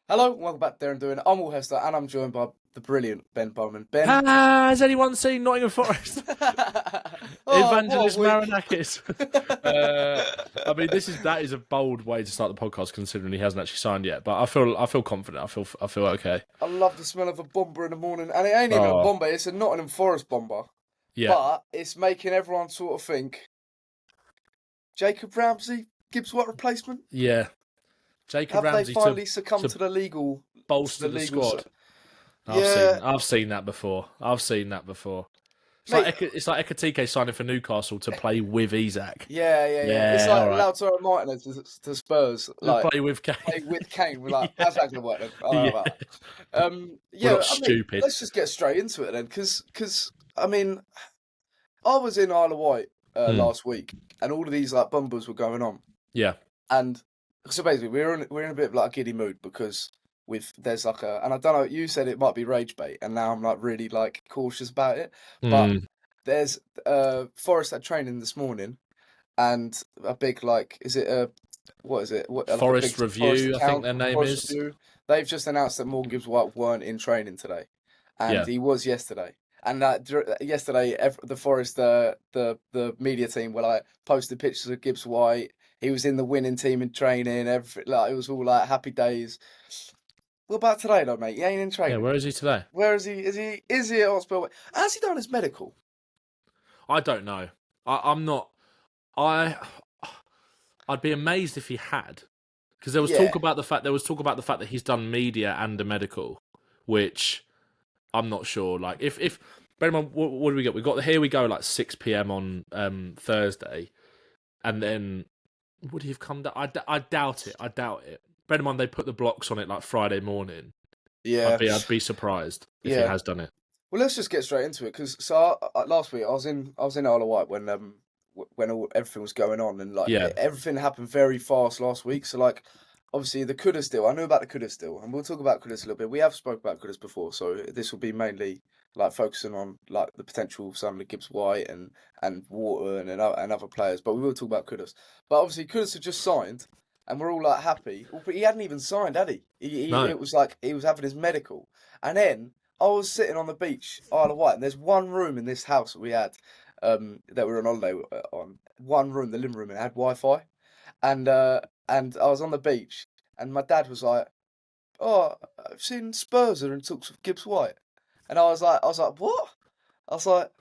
Hello, welcome back to There and Doing. I'm all Hester, and I'm joined by the brilliant Ben Bowman. Ben, Has anyone seen Nottingham Forest? Evangelist what a week. Marinakis. I mean, that is a bold way to start the podcast, considering he hasn't actually signed yet. But I feel confident. I feel okay. I love the smell of a bomber in the morning, and it ain't even a bomber; it's a Nottingham Forest bomber. Yeah, but it's making everyone sort of think Jacob Ramsey, Gibbs White replacement. Yeah, Jacob Have Ramsey they finally succumbed to the legal bolster the squad? I've seen that before. It's like Ekatike signing for Newcastle to play with Isak. Yeah. It's like Lautaro Martinez to Spurs. Like, play with Kane. We're like, how's that going to work then? I don't know about We're not stupid. Let's just get straight into it then, because I mean, I was in Isle of Wight last week, and all of these like bumbers were going on. Yeah. And so basically, we're in a bit of like a giddy mood because there's like and I don't know, you said it might be rage bait, and now I'm like really like cautious about it. But there's Forest at training this morning, and a big like, Forest Review, I think their name is. Review. They've just announced that Morgan Gibbs White weren't in training today, and he was yesterday. And yesterday, the Forest, the media team were like posted pictures of Gibbs White. He was in the winning team in training. Everything, like, it was all like happy days. What about today, though, mate? He ain't in training. Yeah, where is he today? Where is he? Is he at Hotspur? Has he done his medical? I don't know. I'm not. I'd be amazed if he had, because there was talk about the fact that he's done media and a medical, which I'm not sure. Like, if bear in mind, what do we get? Here we go like 6 p.m. on Thursday, and then would he have come down? I doubt it. Bear in mind, they put the blocks on it like Friday morning. Yeah, I'd be surprised if he has done it. Well, let's just get straight into it, because last week I was in Isle of Wight when everything was going on, and like everything happened very fast last week. So like, obviously the Kudus deal. I knew about the Kudus deal, and we'll talk about Kudus a little bit. We have spoke about Kudus before, so this will be mainly like focusing on like the potential signing of Gibbs White and Wharton and other players. But we will talk about Kudus. But obviously Kudus had just signed, and we're all like happy. But he hadn't even signed, had he? No. It was like he was having his medical, and then I was sitting on the beach, Isle of Wight, and there's one room in this house that we had that we were on holiday on. One room, the living room, and it had Wi-Fi, and I was on the beach, and my dad was like, "Oh, I've seen Spurs are in talks with Gibbs White," and I was like, "What?" I was like,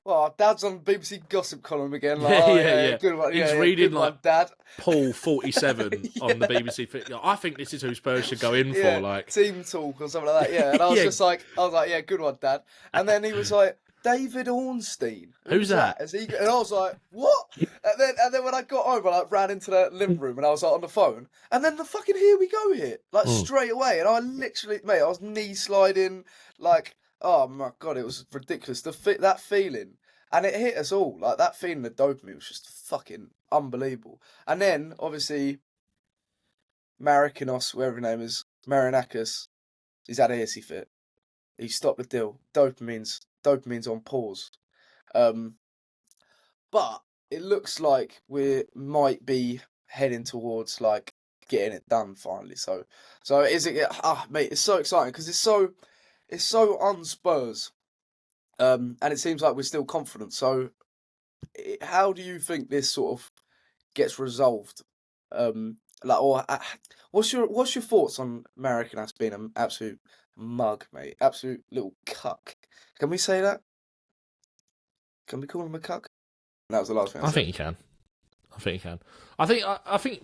"Well, Dad's on BBC gossip column again." Like, yeah. Good one. He's reading good like one, Dad. Paul 47 on the BBC. I think this is who Spurs should go in for, like team talk or something like that. Yeah, and I was just like, "Yeah, good one, Dad." And then he was like, "David Ornstein, who's that?" And I was like, "What?" And then when I got home, I like ran into the living room and I was like on the phone, and then the fucking here we go hit like straight away, and I literally, mate, I was knee sliding, like, oh my God, it was ridiculous. That feeling. And it hit us all. Like, that feeling of dopamine was just fucking unbelievable. And then, obviously, Marikinos, whatever his name is, Marinakis, he's had a hissy fit. He stopped the deal. Dopamine's on pause. But it looks like we might be heading towards, like, getting it done finally. So is it... mate, it's so exciting because it's so un-Spurs. And it seems like we're still confident. So, how do you think this sort of gets resolved? What's your thoughts on Marikinas being an absolute mug, mate? Absolute little cuck. Can we say that? Can we call him a cuck? That was the last thing I said. I think you can. I think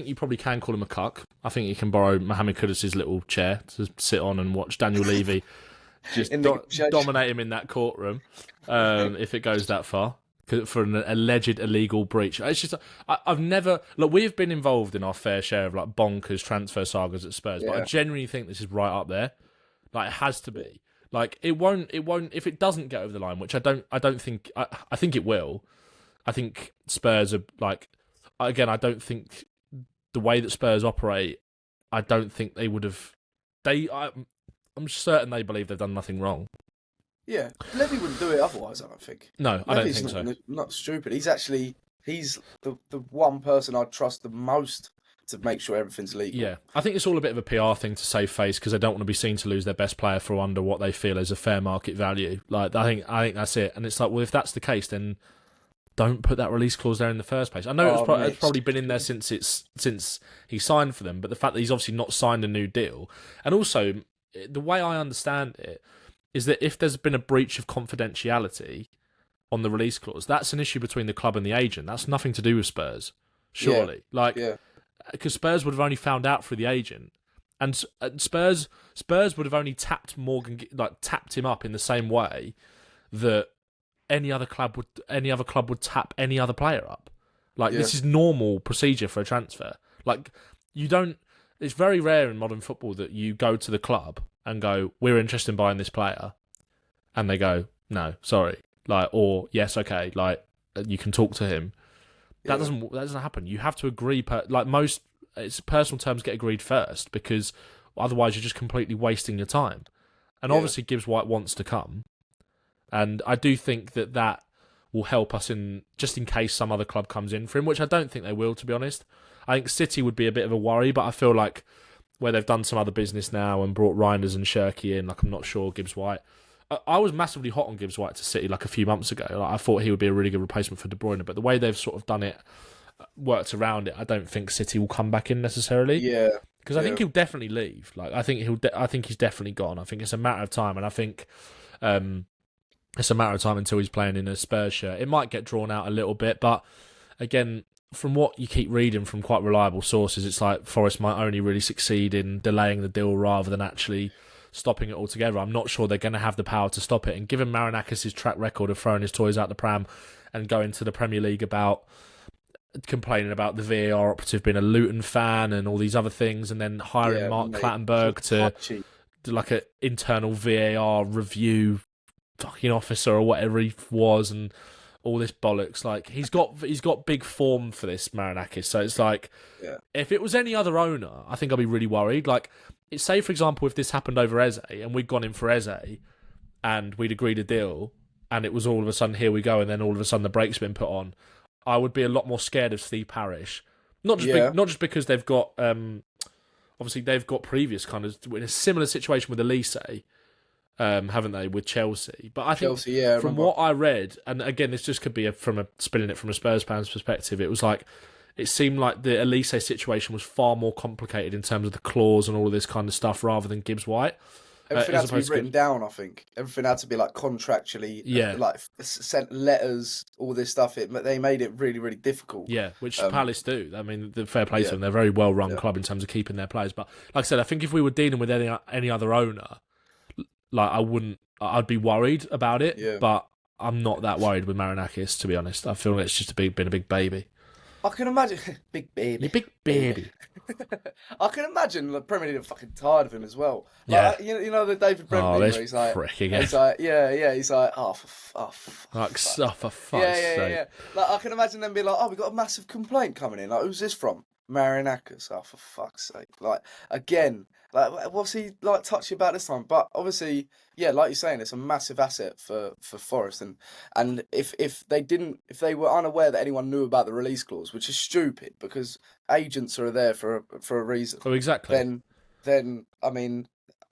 you probably can call him a cuck. I think you can borrow Mohammed Kudus' little chair to sit on and watch Daniel Levy just dominate him in that courtroom, if it goes that far, for an alleged illegal breach. It's just, I've never... Look, we've been involved in our fair share of like bonkers transfer sagas at Spurs, but I genuinely think this is right up there. Like, it has to be. Like, it won't, if it doesn't get over the line, which I don't think, I think it will. I think Spurs are like, again, I don't think the way that Spurs operate, I don't think they would have, I'm certain they believe they've done nothing wrong. Yeah, Levy wouldn't do it otherwise, I don't think. No, I don't think so. Not stupid. He's the one person I'd trust the most to make sure everything's legal. Yeah, I think it's all a bit of a PR thing to save face because they don't want to be seen to lose their best player for under what they feel is a fair market value. Like I think that's it. And it's like, well, if that's the case, then don't put that release clause there in the first place. I know it's probably been in there since he signed for them, but the fact that he's obviously not signed a new deal, and also the way I understand it is that if there's been a breach of confidentiality on the release clause, that's an issue between the club and the agent. That's nothing to do with Spurs, surely. Because Spurs would have only found out through the agent, and Spurs would have only tapped him up in the same way that any other club would tap any other player up. This is normal procedure for a transfer. It's very rare in modern football that you go to the club and go, we're interested in buying this player, and they go, no, sorry, or yes, okay, you can talk to him. That doesn't happen. You have to agree. It's personal terms get agreed first, because otherwise you're just completely wasting your time. And obviously Gibbs White wants to come, and I do think that will help us in case some other club comes in for him, which I don't think they will, to be honest. I think City would be a bit of a worry, but I feel like where they've done some other business now and brought Reinders and Shirky in, I'm not sure Gibbs White. I was massively hot on Gibbs White to City a few months ago. I thought he would be a really good replacement for De Bruyne, but the way they've sort of done it, worked around it, I don't think City will come back in necessarily. Yeah, because I think he'll definitely leave. I think he's definitely gone. I think it's a matter of time, and I think it's a matter of time until he's playing in a Spurs shirt. It might get drawn out a little bit, but again, from what you keep reading from quite reliable sources, it's like Forest might only really succeed in delaying the deal rather than actually stopping it altogether. I'm not sure they're going to have the power to stop it. And given Marinakis' track record of throwing his toys out the pram and going to the Premier League about complaining about the VAR operative being a Luton fan and all these other things, and then hiring Mark Clattenburg to an internal VAR review fucking officer or whatever he was, and all this bollocks. He's got big form for this, Marinakis. So it's if it was any other owner, I think I'd be really worried. Say, for example, if this happened over Eze and we'd gone in for Eze and we'd agreed a deal and it was all of a sudden, here we go, and then all of a sudden the brake's been put on, I would be a lot more scared of Steve Parish. Not just because they've got, obviously they've got previous kind of, in a similar situation with Elise, haven't they, with Chelsea? But I think from what I read, and again, this just could be spinning it from a Spurs fan's perspective, it was it seemed like the Elise situation was far more complicated in terms of the clause and all of this kind of stuff rather than Gibbs White. Everything had to be written down, I think. Everything had to be contractually, sent letters, all this stuff. They made it really, really difficult. Yeah, which Palace do. I mean, the fair play to them. They're a very well-run club in terms of keeping their players. But like I said, I think if we were dealing with any other owner, I'd be worried about it. But I'm not that worried with Marinakis, to be honest. I feel like it's just been a big baby. I can imagine big baby. I can imagine the Premier League are fucking tired of him as well. You know the David Brent thing where he's like, prick again. He's like, he's like, for fuck's sake. Yeah. I can imagine them being like, we got a massive complaint coming in. Who's this from? Marinakis. For fuck's sake. Again. What's he touchy about this time? But obviously, like you're saying, it's a massive asset for Forest, and if they were unaware that anyone knew about the release clause, which is stupid because agents are there for a reason. Oh, exactly. Then I mean,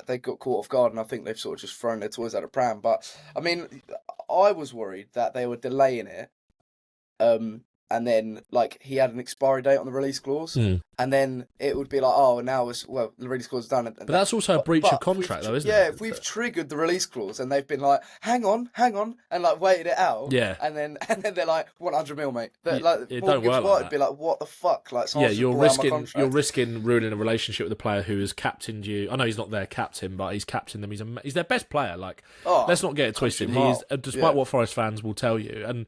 they got caught off guard, and I think they've sort of just thrown their toys out of pram. But I mean, I was worried that they were delaying it. And then, he had an expiry date on the release clause, and then it would be now the release clause is done. But that's also a breach of contract, though, isn't it? Yeah, if we've triggered the release clause and they've been hang on, and waited it out, and then they're 100 mil, mate. It don't work like that. Be what the fuck? You're risking ruining a relationship with a player who has captained you. I know he's not their captain, but he's captained them. He's their best player. Let's not get it twisted. Despite what Forest fans will tell you, and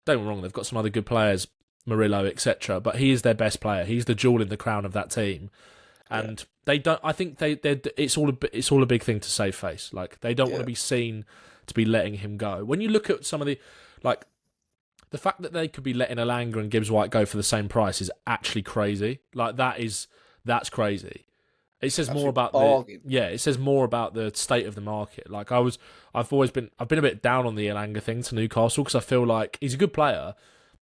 don't get me wrong, they've got some other good players, Murillo, etc. But he is their best player. He's the jewel in the crown of that team, and they don't. I think it's all a big thing to save face. They don't want to be seen to be letting him go. When you look at some of the the fact that they could be letting Elanga and Gibbs White go for the same price is actually crazy. That's crazy. It says more about it says more about the state of the market. I've been a bit down on the Elanga thing to Newcastle because I feel like he's a good player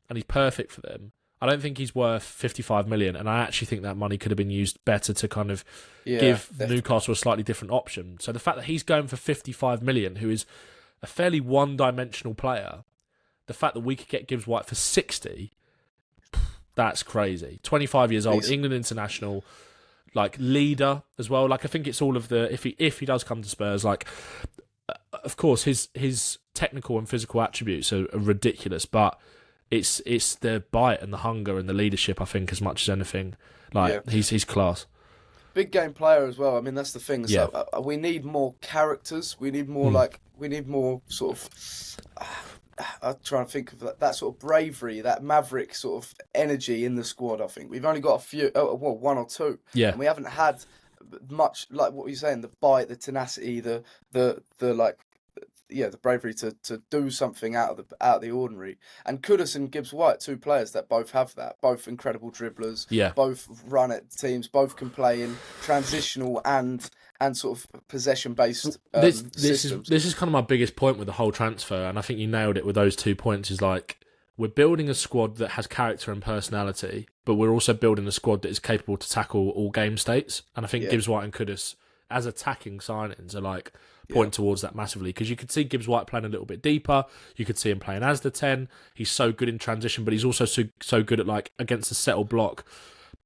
and he's perfect for them. I don't think he's worth 55 million, and I actually think that money could have been used better to kind of give definitely. Newcastle a slightly different option. So the fact that he's going for 55 million, who is a fairly one-dimensional player, the fact that we could get Gibbs White for 60, that's crazy. 25 years old, England international, like leader as well. Like I think it's all of the if he does come to Spurs, like of course his technical and physical attributes are ridiculous, but it's the bite and the hunger and the leadership, I think, as much as anything. Like he's class. Big game player as well. I mean, that's the thing. So, we need more characters. We need more we need more sort of. I'm trying to think of that sort of bravery, that maverick sort of energy in the squad. I think we've only got a few, one or two. Yeah, and we haven't had much, like what you're saying, the bite, the tenacity, the bravery to do something out of the ordinary. And Kudus and Gibbs White, two players that both have that, both incredible dribblers, both run at teams, both can play in transitional and sort of possession-based systems. This is kind of my biggest point with the whole transfer, and I think you nailed it with those 2 points, is like, we're building a squad that has character and personality, but we're also building a squad that is capable to tackle all game states. And I think Gibbs White and Kudus, as attacking signings, are like point towards that massively, because you could see Gibbs White playing a little bit deeper. You could see him playing as the 10. He's so good in transition, but he's also so good at, like, against the settled block,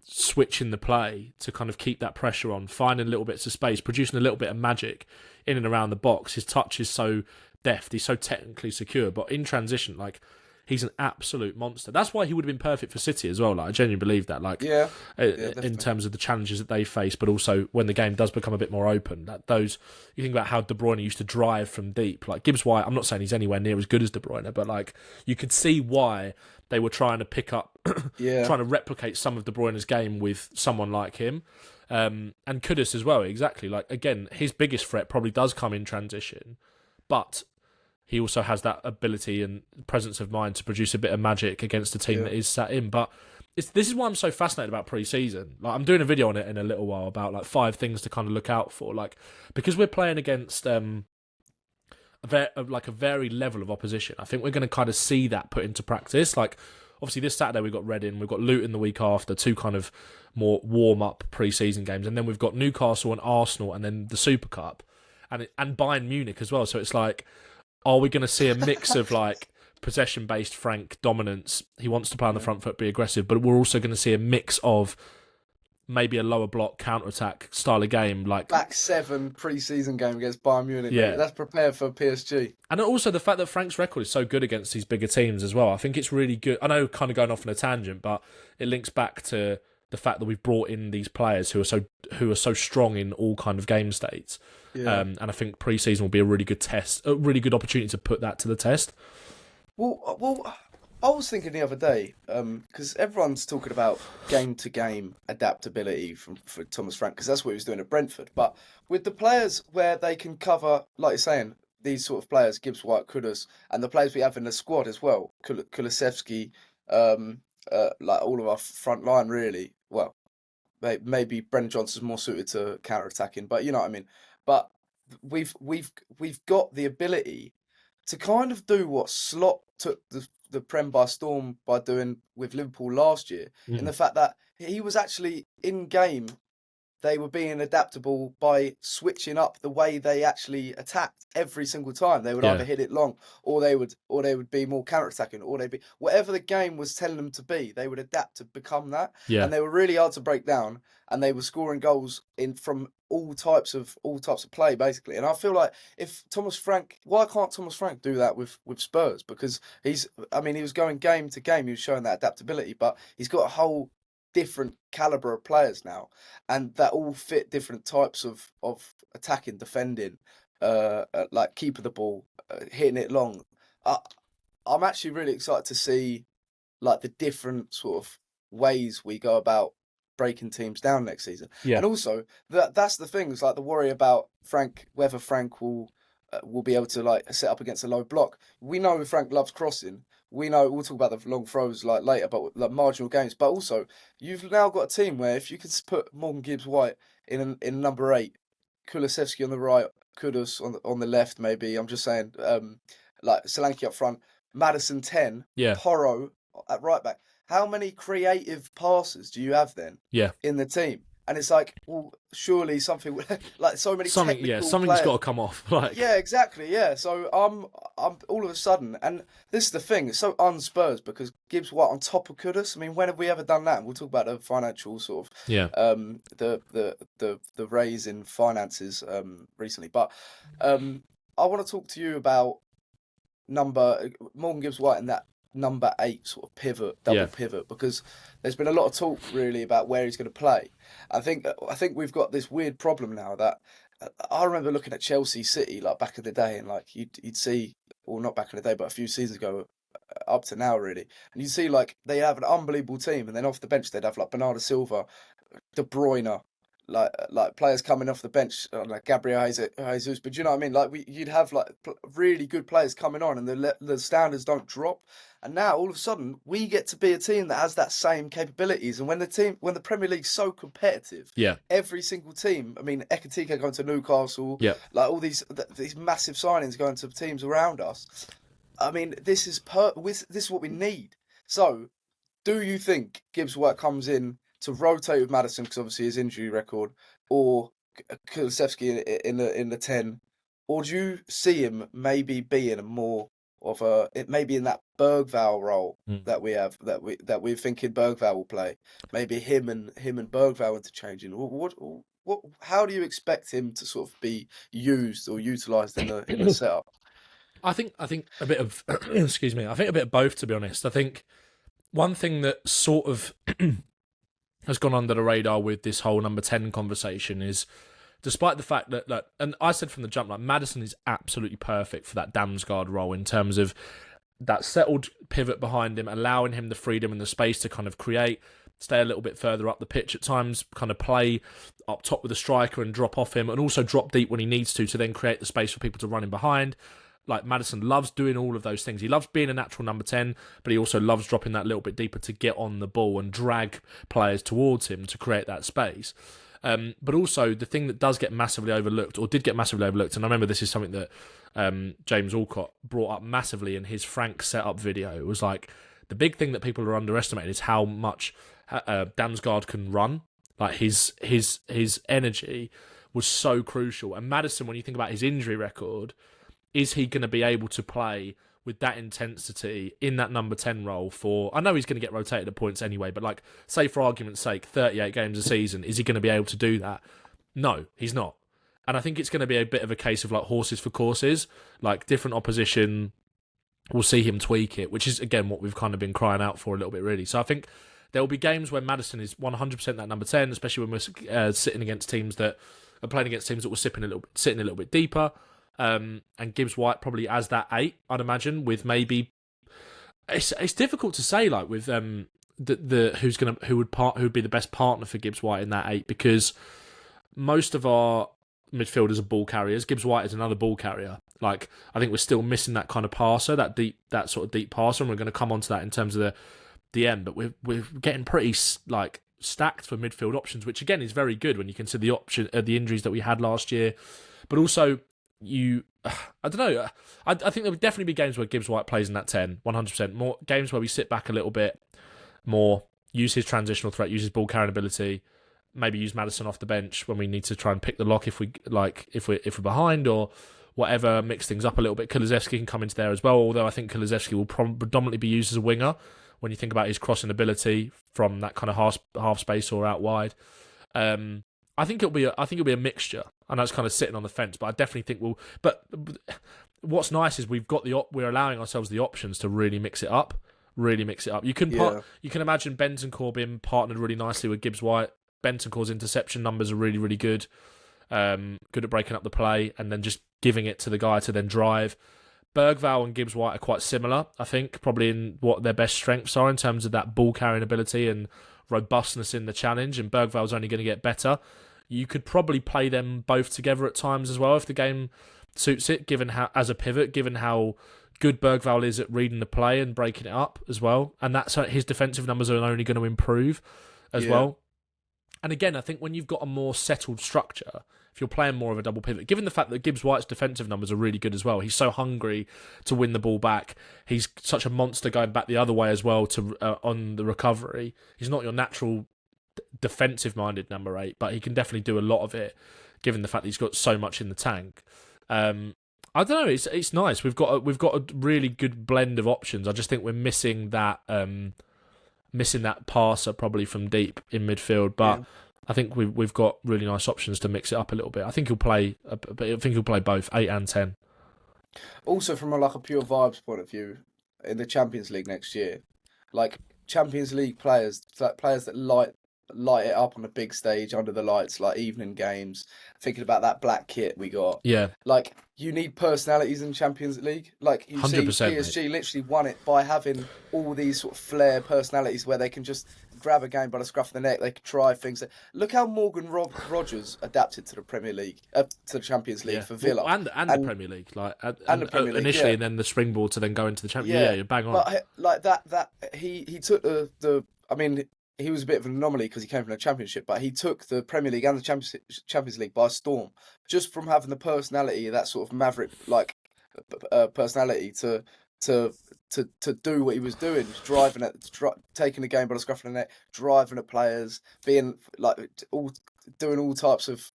switching the play to kind of keep that pressure on, finding little bits of space, producing a little bit of magic in and around the box. His touch is so deft. He's so technically secure, but in transition, like, he's an absolute monster. That's why he would have been perfect for City as well. Like, I genuinely believe that. Like, in terms of the challenges that they face, but also when the game does become a bit more open. You think about how De Bruyne used to drive from deep. Like Gibbs White, I'm not saying he's anywhere near as good as De Bruyne, but like you could see why they were trying to pick up, trying to replicate some of De Bruyne's game with someone like him. And Kudus as well, exactly. Like, again, his biggest threat probably does come in transition, but he also has that ability and presence of mind to produce a bit of magic against a team that is sat in. But this is why I'm so fascinated about pre-season. Like, I'm doing a video on it in a little while about like 5 things to kind of look out for. Like, because we're playing against a varied level of opposition, I think we're going to kind of see that put into practice. Like, obviously this Saturday we've got Reading, we've got Luton the week after, 2 kind of more warm-up pre-season games, and then we've got Newcastle and Arsenal, and then the Super Cup, and Bayern Munich as well. So it's like, are we going to see a mix of like possession-based Frank dominance? He wants to play on the front foot, be aggressive, but we're also going to see a mix of maybe a lower block counter-attack style of game, like back 7 pre-season game against Bayern Munich. Yeah, that's prepared for PSG. And also the fact that Frank's record is so good against these bigger teams as well. I think it's really good. I know, kind of going off on a tangent, but it links back to the fact that we've brought in these players who are so strong in all kind of game states. Yeah. And I think pre-season will be a really good test, a really good opportunity to put that to the test. Well, I was thinking the other day, because everyone's talking about game-to-game adaptability for Thomas Frank, because that's what he was doing at Brentford. But with the players where they can cover, like you're saying, these sort of players, Gibbs White, Kudus, and the players we have in the squad as well, Kulusevski, like all of our front line, really. Well, maybe Brennan Johnson's more suited to counter-attacking, but you know what I mean. But we've got the ability to kind of do what Slot took the Prem by storm by doing with Liverpool last year, in the fact that he was actually in game. They were being adaptable by switching up the way they actually attacked every single time. They would either hit it long, or they would be more counter-attacking, or they'd be whatever the game was telling them to be. They would adapt to become that, and they were really hard to break down. And they were scoring goals from all types of play, basically. And I feel like why can't Thomas Frank do that with Spurs? Because he was going game to game, he was showing that adaptability, but he's got a whole different caliber of players now, and that all fit different types of attacking, defending, like keeping the ball, hitting it long. I'm actually really excited to see like the different sort of ways we go about breaking teams down next season. And also that's the thing, is like the worry about Frank, whether Frank will be able to like set up against a low block. We know Frank loves crossing. We know, we'll talk about the long throws like later, but like marginal games. But also, you've now got a team where if you could put Morgan Gibbs White in number 8, Kulusevski on the right, Kudus on the left, maybe. I'm just saying, like Solanke up front, Maddison 10, Porro at right back. how many creative passers do you have then? Yeah. In the team? And it's like, well, surely something like so many technical something's players. got to come off. Like, yeah, exactly. Yeah, so I'm all of a sudden, and this is the thing. It's so un-Spurs because Gibbs White on top of Kudus. I mean, when have we ever done that? And we'll talk about the financial sort of the raise in finances recently. But I want to talk to you about Morgan Gibbs White and that number 8 sort of double pivot, because there's been a lot of talk really about where he's going to play. I think we've got this weird problem now that I remember looking at Chelsea City like back in the day, and like you'd see, well, not back in the day, but a few seasons ago, up to now really, and you'd see like they have an unbelievable team, and then off the bench they'd have like Bernardo Silva, De Bruyne, like players coming off the bench like Gabriel Jesus, but do you know what I mean? Like you'd have like really good players coming on, and the standards don't drop. And now all of a sudden we get to be a team that has that same capabilities. And when the Premier League's so competitive, every single team. I mean, Ekitike going to Newcastle, like all these massive signings going to teams around us. I mean, this is what we need. So, do you think Gibbs White comes in to rotate with Maddison, because obviously his injury record, or Kulusevski in the 10, or do you see him maybe being maybe in that Bergvall role that we have, that we're thinking Bergvall will play, maybe him and Bergvall interchanging? How do you expect him to sort of be used or utilised in the setup? I think a bit of excuse me. I think a bit of both, to be honest. I think one thing that sort of has gone under the radar with this whole number 10 conversation is, despite the fact that, like, and I said from the jump, like, Maddison is absolutely perfect for that Damsgaard role in terms of that settled pivot behind him, allowing him the freedom and the space to kind of create, stay a little bit further up the pitch at times, kind of play up top with a striker and drop off him, and also drop deep when he needs to then create the space for people to run in behind. Like, Maddison loves doing all of those things. He loves being a natural number 10, but he also loves dropping that little bit deeper to get on the ball and drag players towards him to create that space. But also, the thing that does get massively overlooked, or did get massively overlooked, and I remember this is something that James Alcott brought up massively in his Frank setup video, it was like, the big thing that people are underestimating is how much Damsgaard can run. Like, his energy was so crucial. And Maddison, when you think about his injury record, is he going to be able to play with that intensity in that number 10 role for... I know he's going to get rotated at points anyway, but, like, say for argument's sake, 38 games a season, is he going to be able to do that? No, he's not. And I think it's going to be a bit of a case of, like, horses for courses. Like, different opposition will see him tweak it, which is, again, what we've kind of been crying out for a little bit, really. So I think there will be games where Maddison is 100% that number 10, especially when we're sitting against teams that are playing against teams that were sitting a little bit deeper. And Gibbs White probably as that 8, I'd imagine, with maybe it's difficult to say, like, with who would be the best partner for Gibbs White in that 8, because most of our midfielders are ball carriers. Gibbs White is another ball carrier. Like, I think we're still missing that kind of passer, that sort of deep passer, and we're going to come on to that in terms of the end. But we're getting pretty like stacked for midfield options, which again is very good when you consider the injuries that we had last year, but also. I don't know. I think there would definitely be games where Gibbs White plays in that 10, 100%. More games where we sit back a little bit more, use his transitional threat, use his ball carrying ability, maybe use Maddison off the bench when we need to try and pick the lock if we're behind or whatever, mix things up a little bit. Kulusevski can come into there as well, although I think Kulusevski will predominantly be used as a winger when you think about his crossing ability from that kind of half space or out wide. I think it'll be a mixture, and that's kind of sitting on the fence. But I definitely think we'll. But what's nice is we're allowing ourselves the options to really mix it up. You can imagine Bentancur being partnered really nicely with Gibbs White. Bentancur's interception numbers are really, really good. Good at breaking up the play and then just giving it to the guy to then drive. Bergvall and Gibbs White are quite similar, I think, probably in what their best strengths are in terms of that ball carrying ability and robustness in the challenge, and Bergvall's only going to get better. You could probably play them both together at times as well if the game suits it, given how good Bergvall is at reading the play and breaking it up as well. And that's his defensive numbers are only going to improve as well. And again, I think when you've got a more settled structure, if you're playing more of a double pivot, given the fact that Gibbs White's defensive numbers are really good as well, he's so hungry to win the ball back. He's such a monster going back the other way as well to on the recovery. He's not your natural defensive-minded number 8, but he can definitely do a lot of it, given the fact that he's got so much in the tank. I don't know. It's nice. We've got a really good blend of options. I just think we're missing that passer probably from deep in midfield, but. Yeah. I think we've got really nice options to mix it up a little bit. I think he'll play both 8 and 10. Also, from a pure vibes point of view, in the Champions League next year, like Champions League players that light it up on a big stage under the lights, like evening games. Thinking about that black kit we got. Yeah. Like you need personalities in Champions League. Like you see PSG mate. Literally won it by having all these sort of flair personalities where they can just grab a game by the scruff of the neck. They can try things. Look how Morgan Rogers adapted to the Premier League, to the Champions League for Villa, and the Premier League, and the Premier League initially, and then the springboard to then go into the Champions League. Yeah, you're bang on. But like that he took the. I mean, he was a bit of an anomaly because he came from the Championship, but he took the Premier League and the Champions League by storm just from having the personality, that sort of maverick personality to do what he was doing, driving taking the game by the scruff of the neck, driving at players, being doing all types of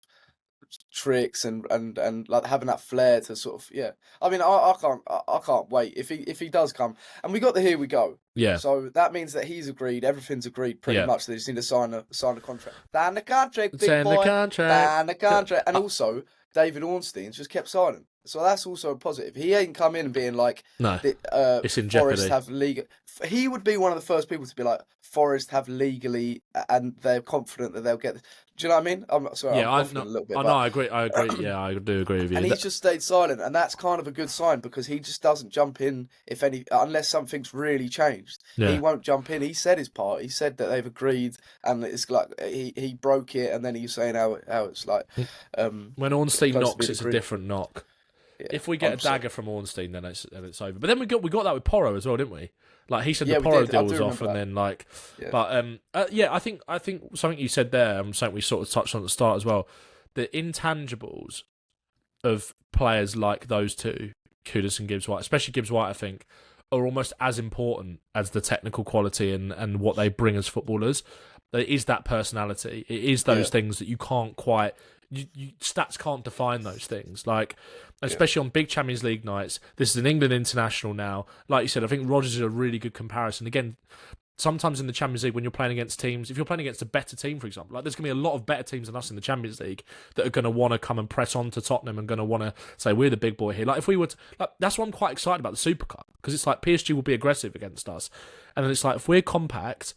tricks and like having that flair to sort of I mean I can't wait if he does come, and we got the here we go. Yeah. So that means that he's agreed, everything's agreed pretty much. They just need to sign a contract. Sign the contract, big boy. Sign the contract. And also David Ornstein's just kept signing. So that's also a positive. He ain't come in and being like, no, it's in jeopardy. Forest have legal. He would be one of the first people to be like, Forest have legally, and they're confident that they'll get this. Do you know what I mean? I'm sorry. Yeah, I'm confident a little bit. No, I agree. Yeah, I do agree with you. And he's just stayed silent, and that's kind of a good sign because he just doesn't jump in unless something's really changed. Yeah. He won't jump in. He said his part. He said that they've agreed, and it's like he broke it, and then he's saying how it's like. When Ornstein knocks, it's a different knock. Yeah, if we get a dagger from Ornstein, then it's over. But then we got that with Porro as well, didn't we? Like he said, the Porro deal was off, and then like, but I think something you said there, something we sort of touched on at the start as well. The intangibles of players like those two, Kudus and Gibbs White, especially Gibbs White, I think, are almost as important as the technical quality and what they bring as footballers. It is that personality. It is those things that you can't quite. Stats can't define those things. Like, especially on big Champions League nights. This is an England international now. Like you said, I think Rodgers is a really good comparison. Again, sometimes in the Champions League, when you're playing against teams, if you're playing against a better team, for example, like there's going to be a lot of better teams than us in the Champions League that are going to want to come and press on to Tottenham and going to want to say, we're the big boy here. Like, if we were to, like, that's why I'm quite excited about the Super Cup, because it's like PSG will be aggressive against us. And then it's like, if we're compact,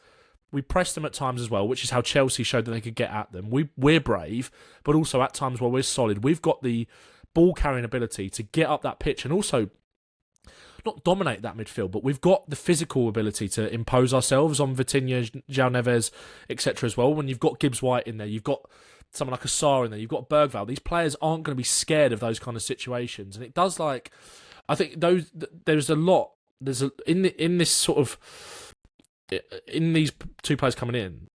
we press them at times as well, which is how Chelsea showed that they could get at them. We're brave, but also at times where we're solid. We've got the ball-carrying ability to get up that pitch and also not dominate that midfield, but we've got the physical ability to impose ourselves on Vitinha, João Neves, etc. as well. When you've got Gibbs White in there, you've got someone like Assar in there, you've got Bergvall. These players aren't going to be scared of those kind of situations. And it does, like, I think there's a lot, in this sort of, in these two players coming in,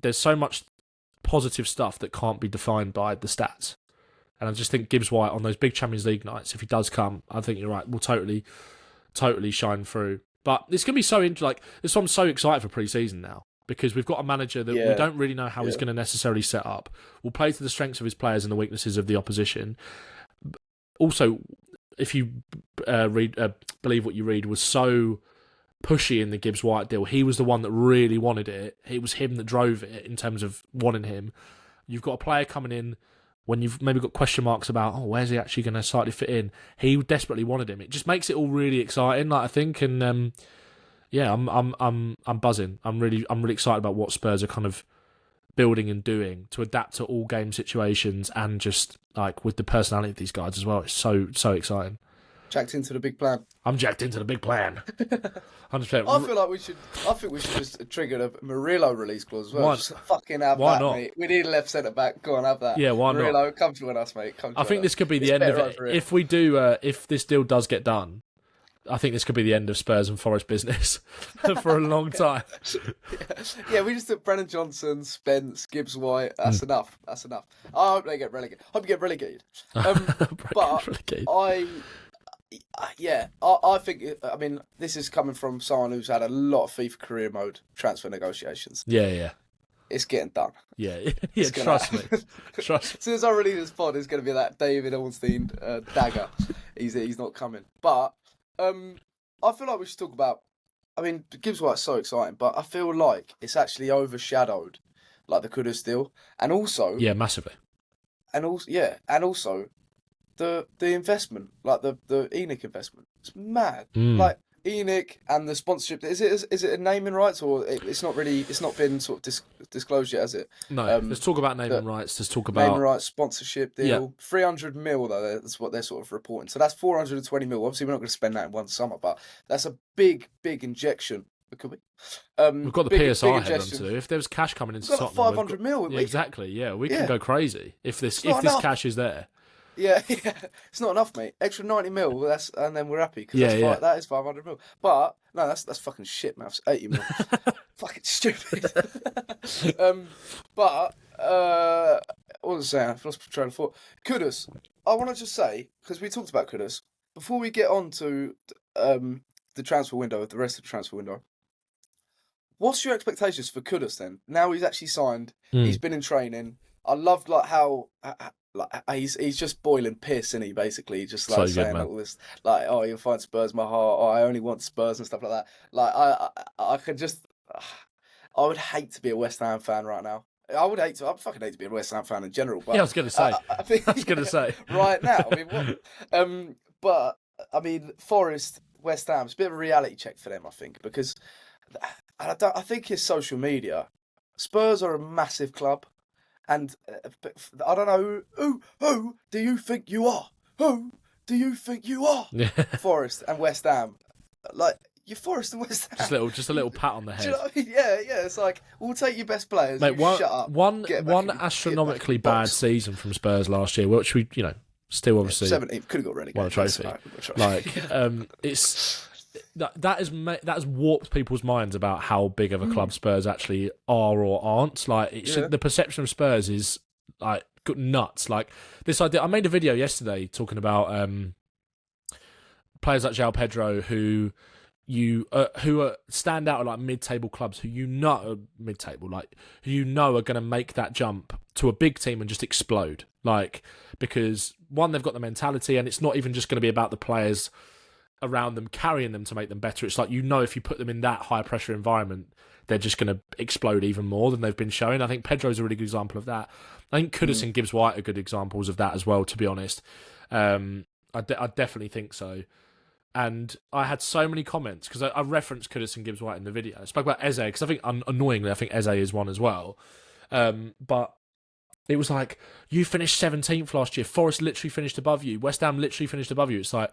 there's so much positive stuff that can't be defined by the stats. And I just think Gibbs White on those big Champions League nights, if he does come, I think you're right, will totally shine through. But it's going to be so interesting. Like, I'm so excited for pre-season now, because we've got a manager that we don't really know how he's going to necessarily set up. We'll play to the strengths of his players and the weaknesses of the opposition. Also, if you believe what you read, was so pushy in the Gibbs White deal. He was the one that really wanted it. It was him that drove it in terms of wanting him. You've got a player coming in when you've maybe got question marks about, where's he actually going to slightly fit in? He desperately wanted him. It just makes it all really exciting, like, I think, and I'm buzzing. I'm really excited about what Spurs are kind of building and doing to adapt to all game situations, and just like with the personality of these guys as well. It's so exciting. Jacked into the big plan. I'm jacked into the big plan. 100%. I think we should just trigger the Murillo release clause as well. Just fucking have that, mate. We need a left centre back. Go on, have that. Yeah, why Murillo, not? come join us, mate. I think this could be the end of it. If we do, if this deal does get done, I think this could be the end of Spurs and Forest business for a long time. Yeah, we just took Brennan Johnson, Spence, Gibbs White. That's enough. That's enough. I hope they get relegated. I hope you get relegated. But relegated. I think, I mean, this is coming from someone who's had a lot of FIFA career mode transfer negotiations. Yeah. It's getting done. Yeah, trust me. Trust me. As soon as I release this pod, it's going to be that David Ornstein dagger. He's not coming. But I feel like we should talk about, I mean, Gibbs White's so exciting, but I feel like it's actually overshadowed, like the Kudus deal. And also... Yeah, massively. And also the investment, like the ENIC investment. It's mad. Like ENIC and the sponsorship. Is it a naming rights, or it's not been sort of disclosed yet, has it? No. Let's talk about naming rights. Let's talk about naming rights, sponsorship deal. Yeah. 300 mil though. That's what they're sort of reporting. So that's 420 mil. Obviously, we're not going to spend that in one summer, but that's a big injection. Could we? We've got the PSR head on too. If there was cash coming into Tottenham, 500 mil. Yeah, exactly. Yeah, we can go crazy if this cash is there. Yeah, it's not enough, mate. Extra 90 mil, and then we're happy because that is 500 mil. But no, that's fucking shit, man. It's 80 mil. Fucking stupid. What was I saying? I've lost my train of thought. Kudus. I want to just say, because we talked about Kudus before we get on to the transfer window, the rest of the transfer window. What's your expectations for Kudus then? Now he's actually signed. He's been in training. I loved how he's just boiling piss, isn't he? Basically, just like so saying all this, like, oh, you'll find Spurs my heart. Oh, I only want Spurs and stuff like that. Like I could just, I would hate to be a West Ham fan right now. I'd fucking hate to be a West Ham fan in general. But yeah, I was going to say. I was going to say right now. I mean, what? But I mean, Forest, West Ham, it's a bit of a reality check for them, I think, because I think it's social media. Spurs are a massive club. And I don't know, who do you think you are? Who do you think you are? Forest and West Ham. Like, you're Forest and West Ham. Just a little pat on the head. Do you know what I mean? Yeah. It's like, we'll take your best players. Mate, shut up. One astronomically bad season from Spurs last year, which we, still obviously... 17th, could have got relegated. Won a trophy. It's... That has warped people's minds about how big of a club Spurs actually are or aren't. Like, the perception of Spurs is like nuts. Like this idea. I made a video yesterday talking about players like João Pedro who stand out at like mid-table clubs who mid-table, like who are going to make that jump to a big team and just explode. Like, because one, they've got the mentality, and it's not even just going to be about the players around them carrying them to make them better. It's like, if you put them in that high pressure environment, they're just going to explode even more than they've been showing. I think Pedro's a really good example of that. I think Kudus and Gibbs White are good examples of that as well, to be honest. I definitely think so. And I had so many comments because I referenced Kudus and Gibbs White in the video. I spoke about Eze because I think, annoyingly, Eze is one as well. But it was like, you finished 17th last year. Forest literally finished above you. West Ham literally finished above you. It's like,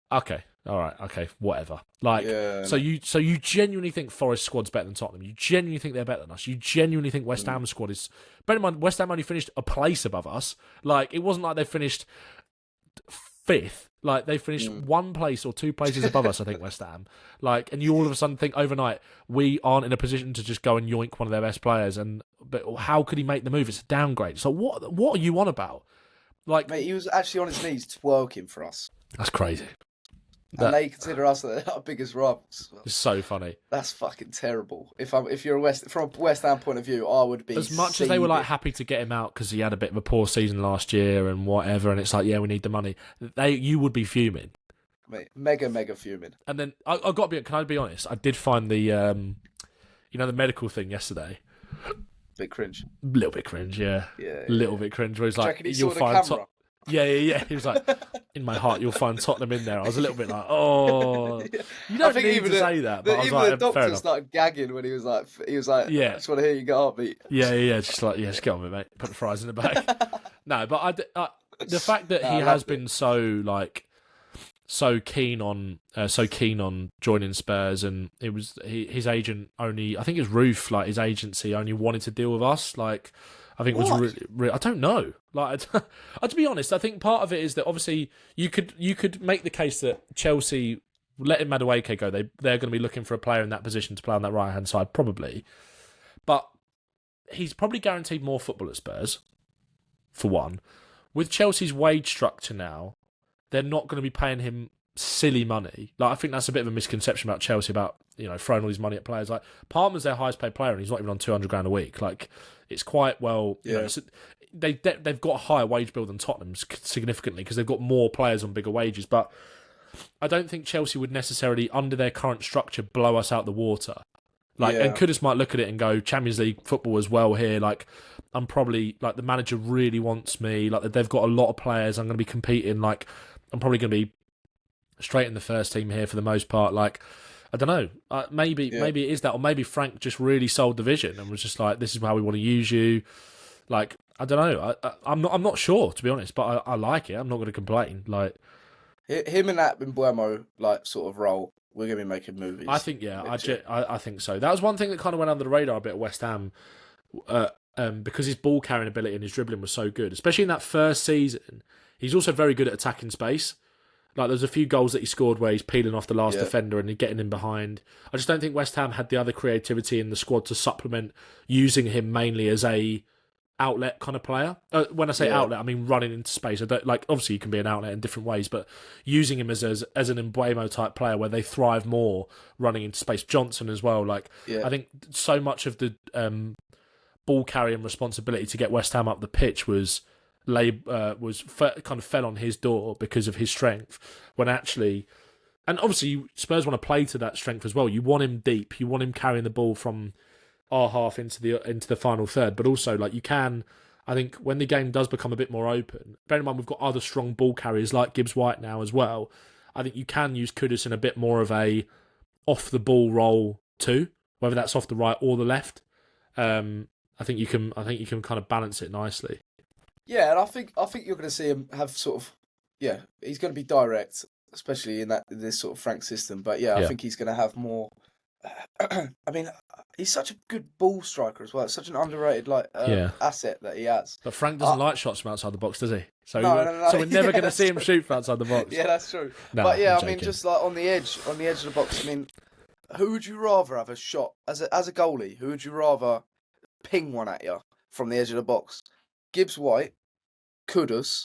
okay, all right, okay, whatever. Like, so you genuinely think Forest squad's better than Tottenham? You genuinely think they're better than us? You genuinely think West Ham's squad is? Bear in mind, West Ham only finished a place above us. Like, it wasn't like they finished 5th. Like, they finished 1 place or 2 places above us, I think, West Ham. Like, and you all of a sudden think overnight we aren't in a position to just go and yoink one of their best players. But how could he make the move? It's a downgrade. So what are you on about? Like, mate, he was actually on his knees twerking for us. That's crazy. And they consider us our biggest rivals. It's so funny. That's fucking terrible. If you're from a West Ham point of view, I would be as much as they were like happy to get him out because he had a bit of a poor season last year and whatever. And it's like, yeah, we need the money. You would be fuming, mate. Mega fuming. And then I got to be. Can I be honest? I did find the the medical thing yesterday. Bit cringe. Little bit cringe, yeah. Little bit cringe. Where he's like, you'll find. Yeah. He was like, in my heart, you'll find Tottenham in there. I was a little bit like, oh. You don't need to say that. But even the doctor started gagging when he was like, yeah. I just want to hear you get heartbeat. Yeah. Just like, just get on with it, mate. Put the fries in the bag. No, but the fact that he has been so keen on joining Spurs, and it was his agent only, I think it was Roof, like his agency only wanted to deal with us, like. I think it was really, I don't know. Like, to be honest, I think part of it is that obviously you could make the case that Chelsea letting Madueke go, they're going to be looking for a player in that position to play on that right-hand side, probably. But he's probably guaranteed more football at Spurs, for one. With Chelsea's wage structure now, they're not going to be paying him silly money. Like, I think that's a bit of a misconception about Chelsea, about, you know, throwing all his money at players. Like, Palmer's their highest paid player and he's not even on $200,000 a week. Like, it's quite well, you know, they've got a higher wage bill than Tottenham significantly because they've got more players on bigger wages. But I don't think Chelsea would necessarily, under their current structure, blow us out the water. Like, and Kudus might look at it and go, Champions League football as well here. Like, I'm probably, like, the manager really wants me. Like, they've got a lot of players. I'm going to be competing. Like, I'm probably going to be straight in the first team here for the most part. Like, I don't know. Maybe it is that, or maybe Frank just really sold the vision and was just like, this is how we want to use you. Like, I don't know. I'm not sure, to be honest, but I like it. I'm not going to complain. Like, him and that Mbeumo, like, sort of role, we're going to be making movies. I think, I think so. That was one thing that kind of went under the radar a bit at West Ham, because his ball carrying ability and his dribbling was so good, especially in that first season. He's also very good at attacking space. Like, there's a few goals that he scored where he's peeling off the last defender and getting in behind. I just don't think West Ham had the other creativity in the squad to supplement using him mainly as a outlet kind of player. When I say outlet, I mean running into space. I don't, like, obviously you can be an outlet in different ways, but using him as an Mbeumo type player where they thrive more running into space. Johnson as well. Like, I think so much of the ball carrying responsibility to get West Ham up the pitch kind of fell on his door because of his strength, when actually, and obviously Spurs want to play to that strength as well. You want him deep, you want him carrying the ball from our half into the final third, but also, like, you can, I think, when the game does become a bit more open, bear in mind we've got other strong ball carriers like Gibbs White now as well. I think you can use Kudus in a bit more of a off the ball role too, whether that's off the right or the left. I think you can kind of balance it nicely. Yeah, and I think you're going to see him have sort of, he's going to be direct, especially in this sort of Frank system. But I think he's going to have more. I mean, he's such a good ball striker as well. It's such an underrated asset that he has. But Frank doesn't like shots from outside the box, does he? So no. So we're never going to see him shoot from outside the box. Yeah, that's true. No, but I mean, just like on the edge of the box. I mean, who would you rather have a shot as a goalie? Who would you rather ping one at you from the edge of the box? Gibbs White, Kudus,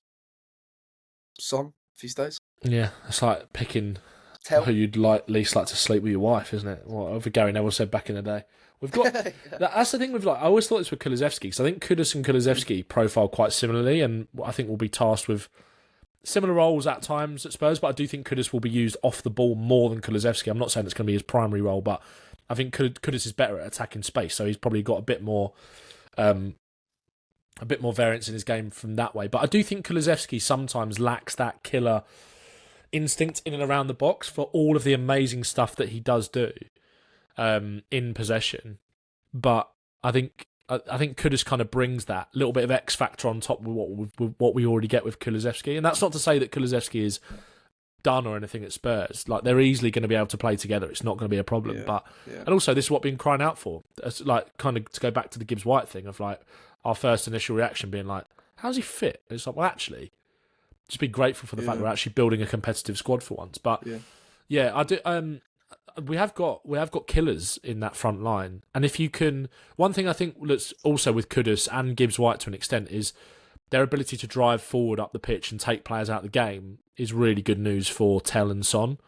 Son, if he stays. Yeah, it's like picking who you'd least like to sleep with your wife, isn't it? Whatever Gary Neville said back in the day. We've got that's the thing with, like, I always thought this with Kulusevski, because I think Kudus and Kulusevski profile quite similarly, and I think will be tasked with similar roles at times at Spurs. But I do think Kudus will be used off the ball more than Kulusevski. I'm not saying it's going to be his primary role, but I think Kudus is better at attacking space, so he's probably got a bit more variance in his game from that way. But I do think Kulusevski sometimes lacks that killer instinct in and around the box for all of the amazing stuff that he does do in possession. But I think Kudus kind of brings that little bit of X factor on top of what we already get with Kulusevski. And that's not to say that Kulusevski is done or anything at Spurs. Like, they're easily going to be able to play together. It's not going to be a problem. And also, this is what we've been crying out for. It's like, kind of to go back to the Gibbs White thing of, like, our first initial reaction being like, how's he fit? It's like, well, actually, just be grateful for the fact that we're actually building a competitive squad for once. But I do. We have got killers in that front line, and if you can, one thing I think that's also with Kudus and Gibbs White to an extent is their ability to drive forward up the pitch and take players out of the game is really good news for Tell and Son.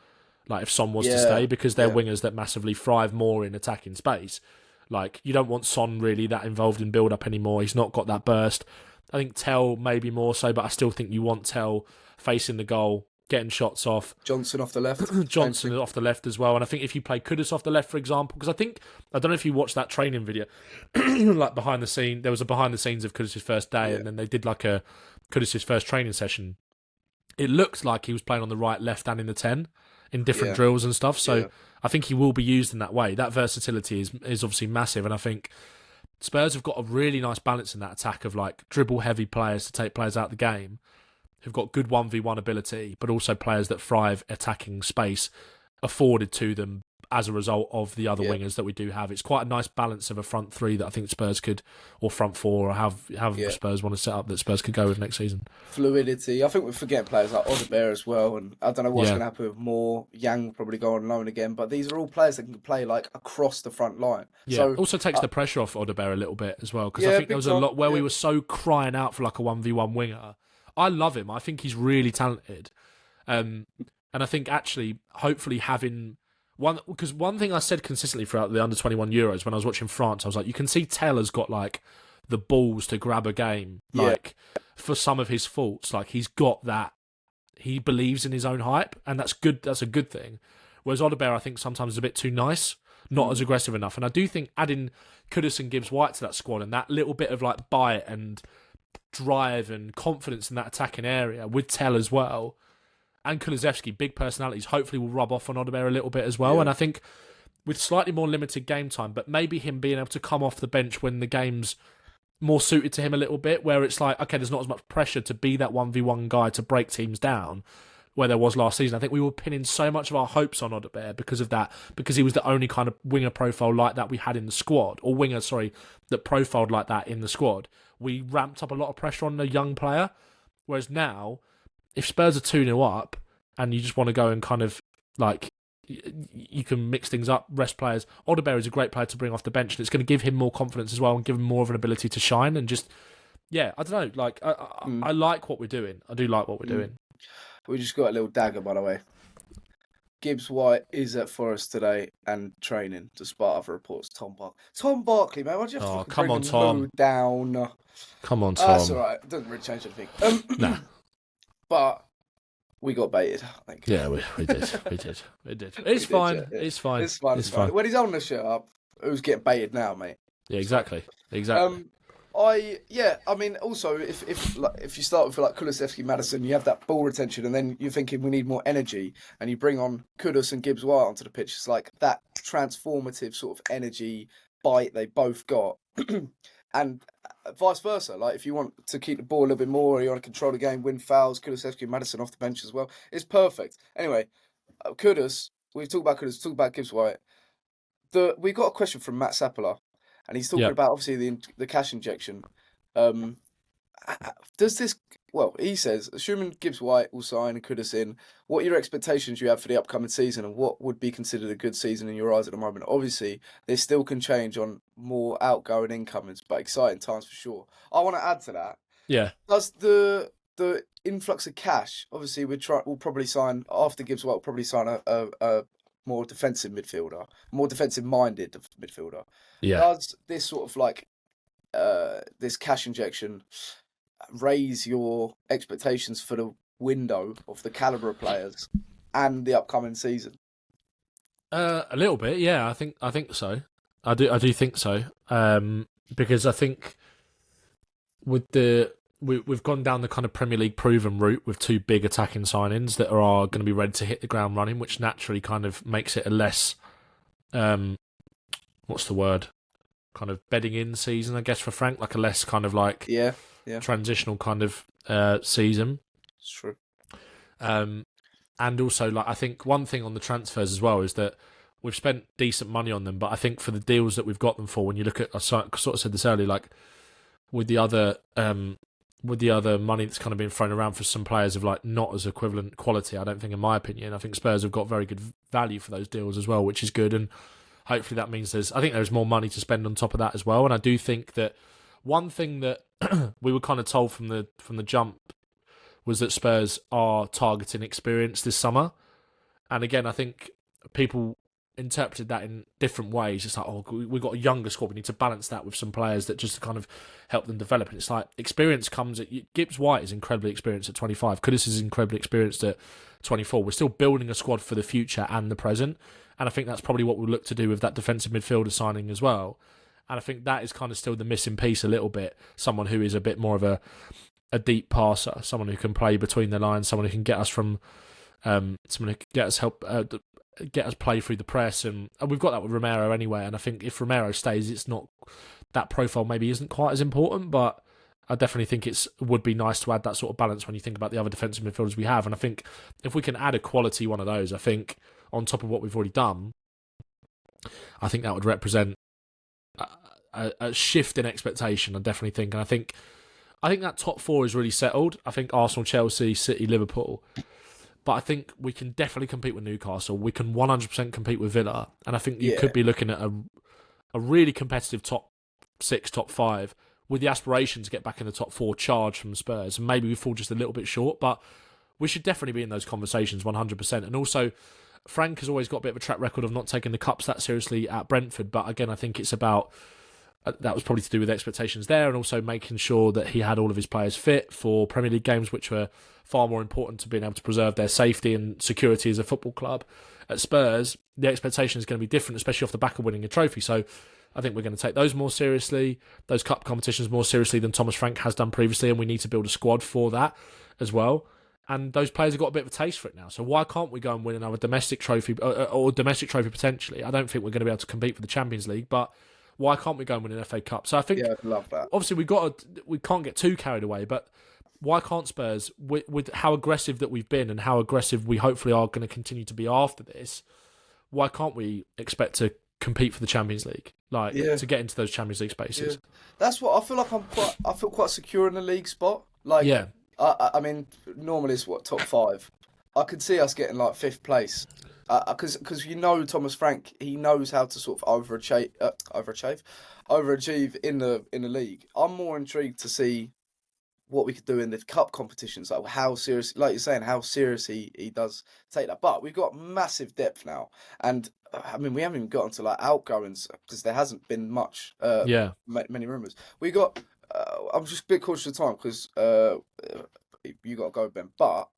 Like, if Son was to stay, because they're wingers that massively thrive more in attacking space. Like, you don't want Son really that involved in build-up anymore. He's not got that burst. I think Tell maybe more so, but I still think you want Tell facing the goal, getting shots off. Johnson off the left. Johnson off the left as well. And I think if you play Kudus off the left, for example, because I don't know if you watched that training video, like behind the scene, there was a behind the scenes of Kudus' first day, and then they did like a Kudus' first training session. It looked like he was playing on the right, left, and in the 10 in different drills and stuff. So I think he will be used in that way. That versatility is obviously massive, and I think Spurs have got a really nice balance in that attack of, like, dribble-heavy players to take players out of the game, who've got good 1v1 ability, but also players that thrive attacking space afforded to them as a result of the other wingers that we do have. It's quite a nice balance of a front three that I think Spurs could, or front four, or however Spurs want to set up, that Spurs could go with next season. Fluidity. I think we're forgetting players like Odebear as well, and I don't know what's going to happen with Moore. Yang will probably go on loan again, but these are all players that can play like across the front line. Yeah, so, also takes the pressure off Odebear a little bit as well, because I think there was a lot where we were so crying out for like a 1v1 winger. I love him. I think he's really talented. And I think actually, hopefully having because one thing I said consistently throughout the under-21 Euros when I was watching France, I was like, you can see Teller's got like the balls to grab a game, like for some of his faults, like he's got that. He believes in his own hype, and that's good. That's a good thing. Whereas Odebear, I think sometimes is a bit too nice, not as aggressive enough. And I do think adding Kudus and Gibbs White to that squad and that little bit of like bite and drive and confidence in that attacking area with Tell as well, and Kulusevski, big personalities, hopefully will rub off on Odebear a little bit as well. And I think with slightly more limited game time, but maybe him being able to come off the bench when the game's more suited to him a little bit, where it's like, okay, there's not as much pressure to be that 1v1 guy to break teams down, where there was last season. I think we were pinning so much of our hopes on Odebear because of that, because he was the only kind of winger profile like that we had in the squad, or winger, sorry, that profiled like that in the squad. We ramped up a lot of pressure on a young player, whereas now, if Spurs are 2-0 up and you just want to go and kind of like, you can mix things up, rest players. Odebear is a great player to bring off the bench, and it's going to give him more confidence as well and give him more of an ability to shine. And just, I don't know, like, I like what we're doing. I do like what we're doing. We just got a little dagger, by the way. Gibbs White is at Forest today and training, despite other reports. Tom Barkley, man, why'd you have to bring him down? Come on, Tom. That's all right. It doesn't really change anything. Nah. But we got baited, I think. Yeah, we did. We did. It's fine. It's fine. It's fine. When he's holding the shit up, who's getting baited now, mate? Yeah, exactly. I mean, also, if you start with like Kulusevski, Maddison, you have that ball retention, and then you're thinking we need more energy, and you bring on Kudus and Gibbs White onto the pitch. It's like that transformative sort of energy bite they both got, and vice versa. Like if you want to keep the ball a little bit more, or you want to control the game, win fouls, Kulusevski and Maddison off the bench as well. It's perfect. Anyway, Kudus. We've talked about Kudus. Talk about Gibbs White. We got a question from Matt Sapala. And he's talking about, obviously, the cash injection. Does this... Well, he says, assuming Gibbs White will sign and Kudus in, what are your expectations you have for the upcoming season, and what would be considered a good season in your eyes at the moment? Obviously, this still can change on more outgoing incomings, but exciting times for sure. I want to add to that. Yeah. Does the influx of cash, obviously, we'll probably sign, after Gibbs White, we'll probably sign a more defensive midfielder, more defensive-minded midfielder. Yeah. Does this sort of like this cash injection raise your expectations for the window of the caliber of players and the upcoming season? A little bit, yeah. I think so. I do think so. Because I think with we've gone down the kind of Premier League proven route with two big attacking signings that are going to be ready to hit the ground running, which naturally kind of makes it a less, what's the word? Kind of bedding in season, I guess, for Frank, like a less kind of like transitional kind of season. It's true. And also, like, I think one thing on the transfers as well is that we've spent decent money on them, but I think for the deals that we've got them for, when you look at, I sort of said this earlier, like with the other money that's kind of been thrown around for some players of like not as equivalent quality, I don't think, in my opinion. I think Spurs have got very good value for those deals as well, which is good. And hopefully that means there's more money to spend on top of that as well. And I do think that one thing that we were kind of told from the jump was that Spurs are targeting experience this summer. And again, I think people interpreted that in different ways. It's like, oh, we've got a younger squad, we need to balance that with some players that just kind of help them develop. And it's like, experience comes at... Gibbs White is incredibly experienced at 25. Kudus is incredibly experienced at 24. We're still building a squad for the future and the present. And I think that's probably what we'll look to do with that defensive midfielder signing as well. And I think that is kind of still the missing piece a little bit. Someone who is a bit more of a deep passer, someone who can play between the lines, someone who can get us from... someone who can get us play through the press, and we've got that with Romero anyway. And I think if Romero stays, it's not, that profile maybe isn't quite as important, but I definitely think it would be nice to add that sort of balance when you think about the other defensive midfielders we have. And I think if we can add a quality one of those, I think on top of what we've already done, I think that would represent a shift in expectation. I definitely think, and I think that top four is really settled. I think Arsenal, Chelsea, City, Liverpool. But I think we can definitely compete with Newcastle. We can 100% compete with Villa. And I think you could be looking at a really competitive top 6, top 5, with the aspiration to get back in the top 4 charge from Spurs. And maybe we fall just a little bit short, but we should definitely be in those conversations 100%. And also, Frank has always got a bit of a track record of not taking the cups that seriously at Brentford. But again, I think it's about... that was probably to do with expectations there, and also making sure that he had all of his players fit for Premier League games, which were far more important to being able to preserve their safety and security as a football club. At Spurs, the expectation is going to be different, especially off the back of winning a trophy. So I think we're going to take those more seriously, those cup competitions more seriously than Thomas Frank has done previously, and we need to build a squad for that as well. And those players have got a bit of a taste for it now. So why can't we go and win another domestic trophy, or domestic trophy potentially? I don't think we're going to be able to compete for the Champions League, but why can't we go and win an FA Cup? So I think, I'd love that. Obviously, we can't get too carried away, but why can't Spurs, with how aggressive that we've been and how aggressive we hopefully are going to continue to be after this, why can't we expect to compete for the Champions League, to get into those Champions League spaces? Yeah. That's what I feel like. I feel quite secure in the league spot. I mean, normally it's top 5. I could see us getting 5th place. Because Thomas Frank, he knows how to sort of overachieve in the league. I'm more intrigued to see what we could do in the cup competitions, like how serious, like you're saying, how serious he does take that. But we've got massive depth now, and I mean we haven't even gotten to outgoings because there hasn't been much. Many rumours. We got. I'm just a bit cautious of time because you got to go, Ben. But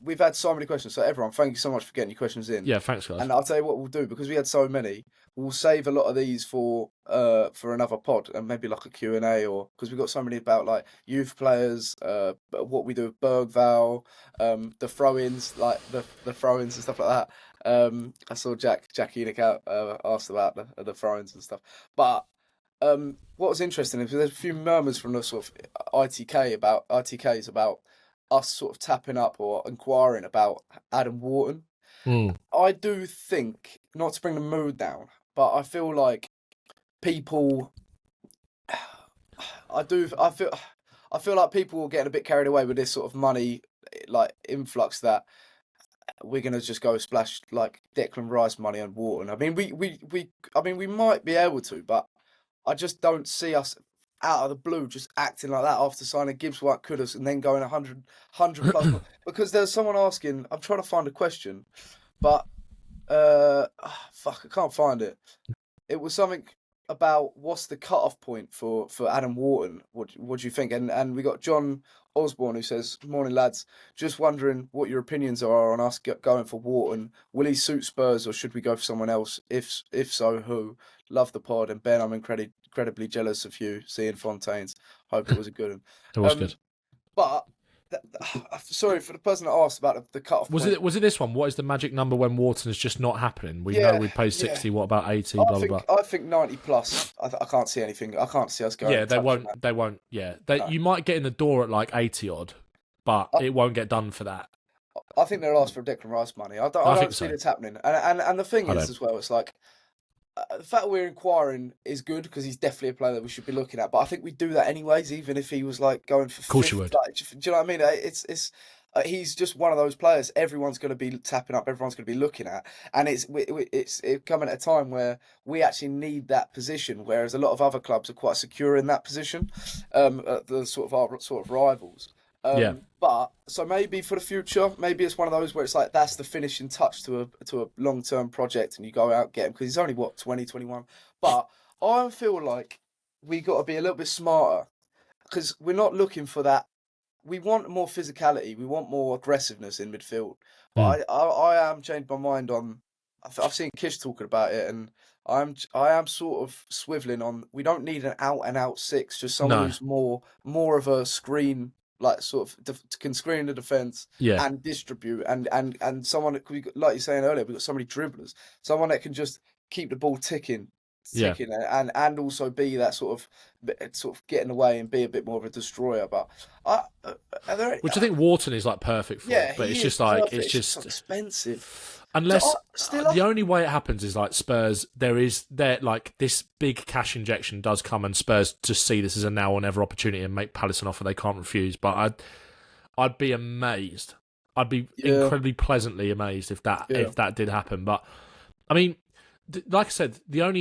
we've had so many questions. So everyone, thank you so much for getting your questions in. Yeah, thanks, guys. And I'll tell you what we'll do, because we had so many, we'll save a lot of these for another pod, and maybe a Q&A, or because we've got so many about youth players, what we do with Bergval, the throw-ins, the throw-ins and stuff like that. I saw Jack Enoch out asked about the throw-ins and stuff. But what was interesting is there's a few murmurs from the sort of ITKs about us sort of tapping up or inquiring about Adam Wharton. I do think, not to bring the mood down, but I feel like people, I feel like people are getting a bit carried away with this sort of money, influx, that we're gonna just go splash Declan Rice money on Wharton. I mean, we might be able to, but I just don't see us out of the blue just acting like that after signing Gibbs White, Kudus, and then going 100 plus. Because there's someone asking, I'm trying to find a question, but I can't find it. It was something about what's the cut-off point for Adam Wharton. What do you think? And we got John Osborne, who says, "Morning lads, just wondering what your opinions are on us going for Wharton. Will he suit Spurs, or should we go for someone else? If so, who? Love the pod, and Ben, I'm incredibly jealous of you seeing Fontaine's. Hope it was a good one." It was good. But sorry for the person that asked about the cut-off point. Was it this one? What is the magic number when Wharton is just not happening? We know we pay 60. What about 80? I think 90 plus. I can't see anything. I can't see us going. Yeah, they won't. Yeah, you might get in the door at 80 odd, but it won't get done for that. I think they'll ask for Declan Rice money. I don't see this happening. And the thing is as well, it's the fact that we're inquiring is good, because he's definitely a player that we should be looking at. But I think we'd do that anyways, even if he was going for. Of course you would. Do you know what I mean? It's he's just one of those players everyone's going to be tapping up, everyone's going to be looking at, and it's coming at a time where we actually need that position, whereas a lot of other clubs are quite secure in that position, the sort of rivals. But so maybe for the future, maybe it's one of those where it's that's the finishing touch to a long-term project, and you go out and get him, because he's only 20, 21. But I feel like we got to be a little bit smarter, because we're not looking for that. We want more physicality, we want more aggressiveness in midfield. But I am changed my mind on. I've seen Kish talking about it, and I am sort of swiveling on. We don't need an out-and-out 6, just someone who's more of a screen. Can screen the defence and distribute, and someone that like you're saying earlier, we've got so many dribblers, someone that can just keep the ball ticking ticking, and also be that sort of getting away and be a bit more of a destroyer. But which I think Wharton is like perfect for. Yeah, but it's just perfect. like it's just so expensive. Unless the only way it happens is like Spurs, like this big cash injection does come, and Spurs just see this as a now or never opportunity and make Palace an offer they can't refuse. But I'd be amazed. I'd be incredibly pleasantly amazed if that did happen. But I mean, like I said, I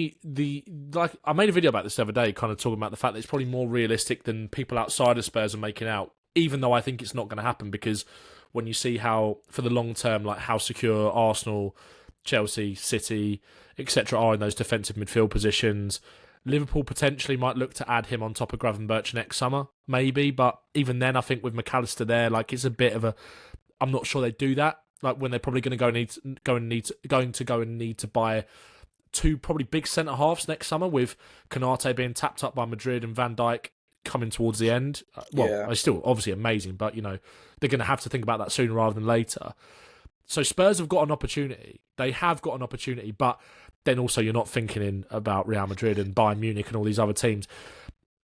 made a video about this the other day, kind of talking about the fact that it's probably more realistic than people outside of Spurs are making out. Even though I think it's not going to happen, because when you see how, for the long term, like how secure Arsenal, Chelsea, City, etc. are in those defensive midfield positions, Liverpool potentially might look to add him on top of Gravenberch next summer, maybe. But even then, I think with McAllister there, like it's a bit of a. I'm not sure they do that. Like when they're probably going to need to buy two probably big centre halves next summer, with Konate being tapped up by Madrid and Van Dijk coming towards the end. It's still obviously amazing, but they're going to have to think about that sooner rather than later. So Spurs have got an opportunity. They have got an opportunity, but then also you're not thinking about Real Madrid and Bayern Munich and all these other teams.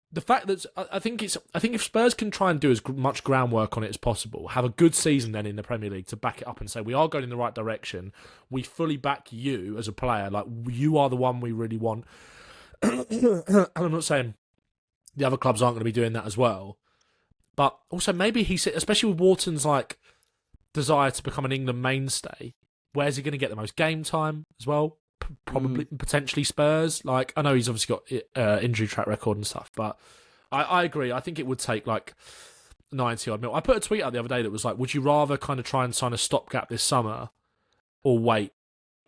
The fact that I think if Spurs can try and do as much groundwork on it as possible, have a good season then in the Premier League to back it up and say we are going in the right direction. We fully back you as a player. Like you are the one we really want. And I'm not saying the other clubs aren't going to be doing that as well. But also maybe especially with Wharton's like desire to become an England mainstay, where's he going to get the most game time as well? Probably potentially Spurs. Like I know he's obviously got injury track record and stuff, but I agree. I think it would take like 90 odd mil. I put a tweet out the other day that was like, would you rather kind of try and sign a stopgap this summer or wait?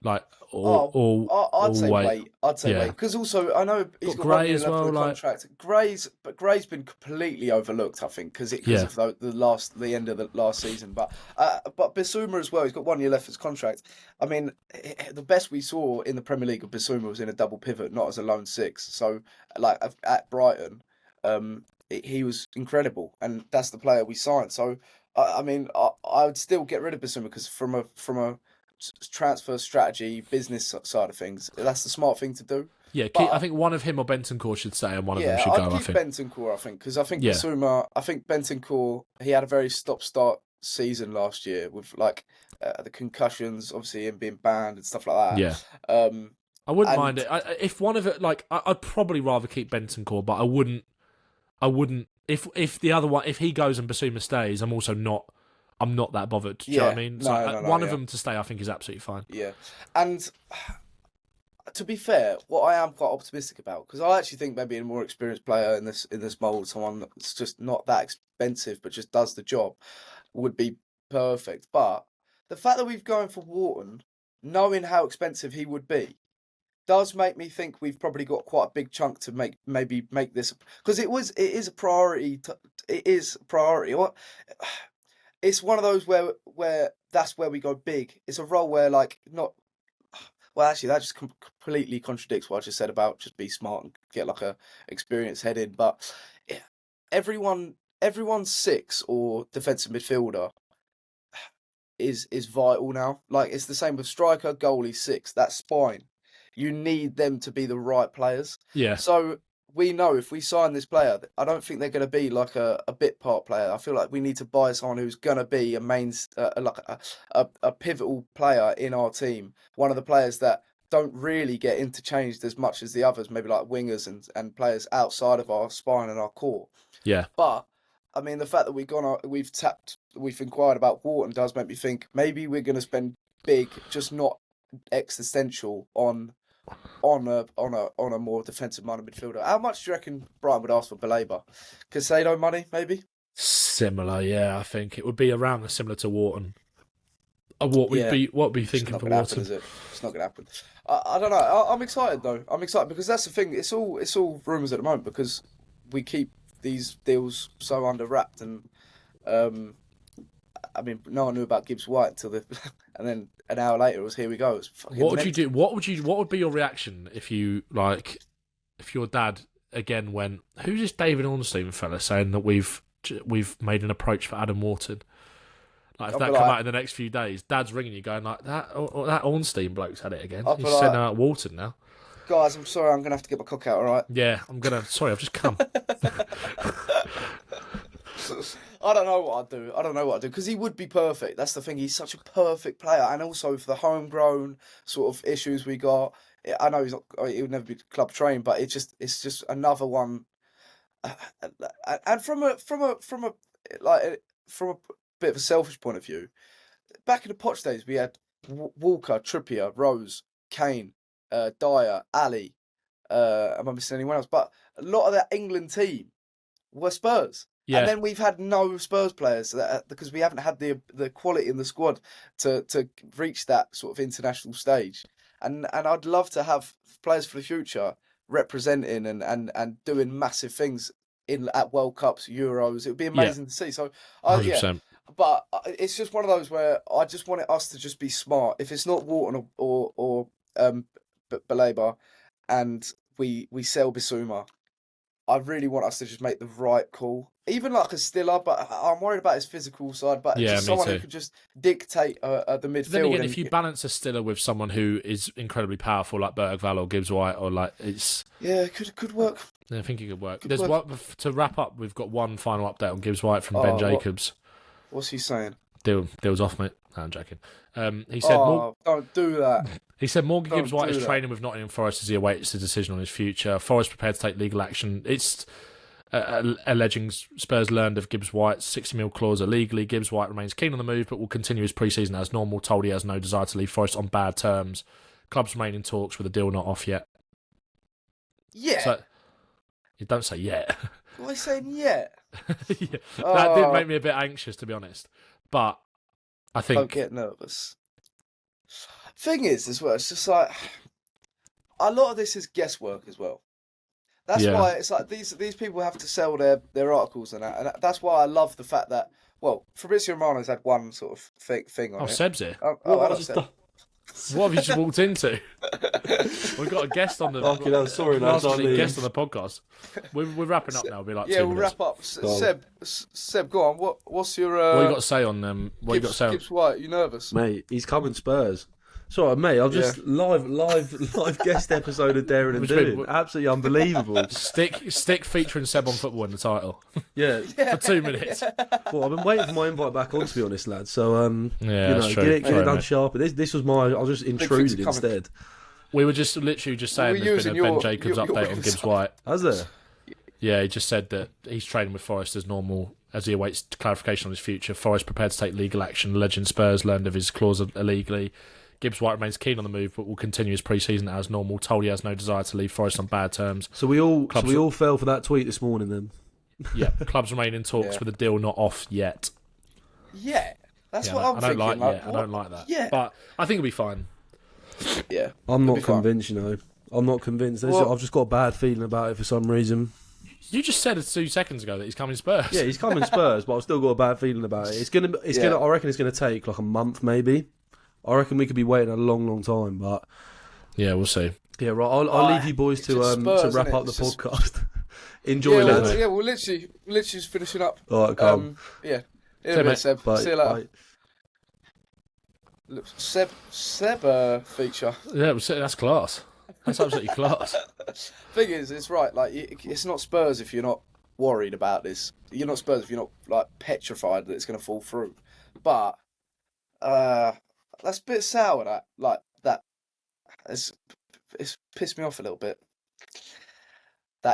Like, I'd say wait. I'd say wait, because also I know he's got Gray as well. Contract. Gray's been completely overlooked, I think, because of the end of the last season. But Bissouma as well. He's got 1 year left of his contract. I mean, the best we saw in the Premier League of Bissouma was in a double pivot, not as a lone six. So, like at Brighton, he was incredible, and that's the player we signed. So, I mean, I would still get rid of Bissouma because from a transfer strategy, business side of things, that's the smart thing to do. Yeah, I think one of him or Bentancur should stay, and one of them should go. I'd keep Bentancur, I think, because I think Bissouma. I think Bentancur, he had a very stop-start season last year with like the concussions, obviously him being banned and stuff like that. Yeah, I wouldn't mind it. If one of it, like, I'd probably rather keep Bentancur, but I wouldn't. If the other one, if he goes and Bissouma stays, I'm not that bothered. Do you know what I mean? So one of them to stay, I think, is absolutely fine. Yeah. And to be fair, what I am quite optimistic about, because I actually think maybe a more experienced player in this mould, someone that's just not that expensive but just does the job, would be perfect. But the fact that we've gone for Wharton, knowing how expensive he would be, does make me think we've probably got quite a big chunk to make this, because it is a priority. It is a priority. It's one of those where that's where we go big. It's a role where actually that just completely contradicts what I just said about just be smart and get like a experienced head in. But everyone's six or defensive midfielder is vital now. Like it's the same with striker, goalie, six. That spine, you need them to be the right players. Yeah. So we know if we sign this player, I don't think they're going to be like a bit part player. I feel like we need to buy someone who's going to be a main, a pivotal player in our team. One of the players that don't really get interchanged as much as the others, maybe like wingers and players outside of our spine and our core. Yeah. But I mean, the fact that we've inquired about Wharton does make me think maybe we're going to spend big, just not existential on a more defensive-minded midfielder. How much do you reckon Brighton would ask for Baleba? Casado money, maybe? Similar, yeah. I think it would be around similar to Wharton. What we'd be thinking for Wharton. It's not going to happen. I don't know. I'm excited though. I'm excited because that's the thing. It's all rumours at the moment because we keep these deals so under wrapped, and I mean, no one knew about Gibbs White until and then an hour later it was here we go. What would you do? What would be your reaction if your dad again went, who's this David Ornstein fella saying that we've made an approach for Adam Wharton? Like if that come out in the next few days, Dad's ringing you going like that Ornstein bloke's had it again. He's sending out Wharton now. Guys, I'm sorry, I'm gonna have to get my cock out. All right. Yeah, Sorry, I've just come. I don't know what I'd do because he would be perfect. That's the thing. He's such a perfect player, and also for the homegrown sort of issues we got. I know he would never be club trained, but it's just another one. And from a bit of a selfish point of view, back in the Poch days, we had Walker, Trippier, Rose, Kane, Dyer, Ali. Am I missing anyone else? But a lot of that England team were Spurs. Yeah. And then we've had no Spurs players because we haven't had the quality in the squad to reach that sort of international stage. And I'd love to have players for the future representing and doing massive things at World Cups, Euros. It would be amazing to see. So, 100%. But it's just one of those where I just want us to just be smart. If it's not Wharton or Baleba, and we sell Bissouma, I really want us to just make the right call. Even like a Stiller, but I'm worried about his physical side. But just someone who could just dictate the midfield. Then again, if you balance a Stiller with someone who is incredibly powerful, like Bergvall or Gibbs White, or like it's it could work. Yeah, I think it could work. To wrap up. We've got one final update on Gibbs White from Ben Jacobs. What's he saying? Deal's off, mate. No, I'm joking. He said, "Don't do that." He said Morgan Gibbs White is training with Nottingham Forest as he awaits a decision on his future. Forest prepared to take legal action. It's alleging Spurs learned of Gibbs White's 60 mil clause illegally. Gibbs White remains keen on the move, but will continue his pre-season as normal. Told he has no desire to leave Forest on bad terms. Clubs remain in talks with a deal not off yet. Yeah. So, you don't say yet. Why are you saying yet? Yeah. That did make me a bit anxious, to be honest. But I think... Don't get nervous. Thing is, as well, it's just like... A lot of this is guesswork as well. That's why it's like these people have to sell their articles and that. And that's why I love the fact that, well, Fabrizio Romano's had one sort of thing on it. Seb's here. Hello, Seb. What have you just walked into? We've got a guest on the guest on the podcast. We're wrapping up now. We'll be like 2 minutes. We'll wrap up. Seb, go on. What's your what you got to say on them? Gibbs White? You nervous, mate? He's coming Spurs. Sorry, mate. I've just live guest episode of Daring and Doing. Absolutely unbelievable. Stick featuring Seb on football in the title. Yeah, for 2 minutes. Well, I've been waiting for my invite back on, to be honest, lads. So that's true. Get it done sharp. This was I was just intruded instead. We were just literally saying there's been a Ben Jacobs update on Gibbs White. Has there? Yeah, he just said that he's training with Forest as normal as he awaits clarification on his future. Forest prepared to take legal action. Legend Spurs learned of his clause illegally. Gibbs White remains keen on the move, but will continue his pre-season as normal. Told he has no desire to leave Forest on bad terms. So we all fell for that tweet this morning then. Yeah, clubs remain in talks with a deal not off yet. Yeah, that's what I'm thinking. I don't like that. Yeah, but I think it'll be fine. Yeah, I'm not convinced. I'm not convinced. I've just got a bad feeling about it for some reason. You just said 2 seconds ago that he's coming Spurs. Yeah, he's coming Spurs, but I've still got a bad feeling about it. I reckon it's gonna take like a month, maybe. I reckon we could be waiting a long, long time, but yeah, we'll see. Yeah, right. I'll leave you boys to wrap up the podcast. Enjoy, lads. Yeah, we're literally just finishing up. All right, come. Yeah, in a bit, Seb. Bye. See you later. Seb feature. Yeah, that's class. That's absolutely class. Thing is, it's right. Like, it's not Spurs if you're not worried about this. You're not Spurs if you're not like petrified that it's going to fall through. But that's a bit sour. That it's pissed me off a little bit.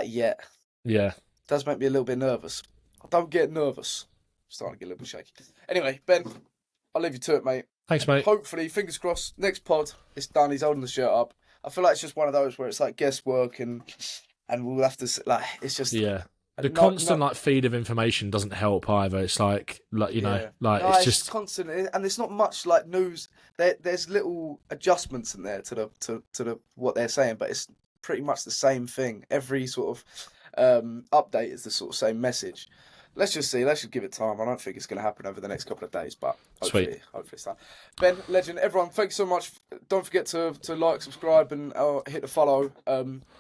Yeah, does make me a little bit nervous. I don't get nervous. I'm starting to get a little bit shaky. Anyway, Ben, I'll leave you to it, mate. Thanks, mate. Hopefully, fingers crossed, next pod, it's done. He's holding the shirt up. I feel like it's just one of those where it's like guesswork and we'll have to, like, it's just... Yeah. The constant feed of information doesn't help either. It's it's just constant, and there's not much like news. There's little adjustments in there to the what they're saying, but it's pretty much the same thing. Every sort of update is the sort of same message. Let's just see. Let's just give it time. I don't think it's going to happen over the next couple of days, but hopefully it's that. Ben, legend, everyone, thank you so much. Don't forget to like, subscribe, and hit the follow.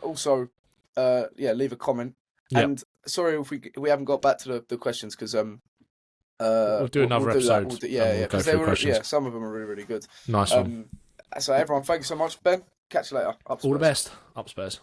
Also, leave a comment. Yep. And sorry if we haven't got back to the questions because we'll do another episode. Because some of them are really, really good. Nice one. So everyone, thank you so much, Ben. Catch you later. All the best. Up Spurs.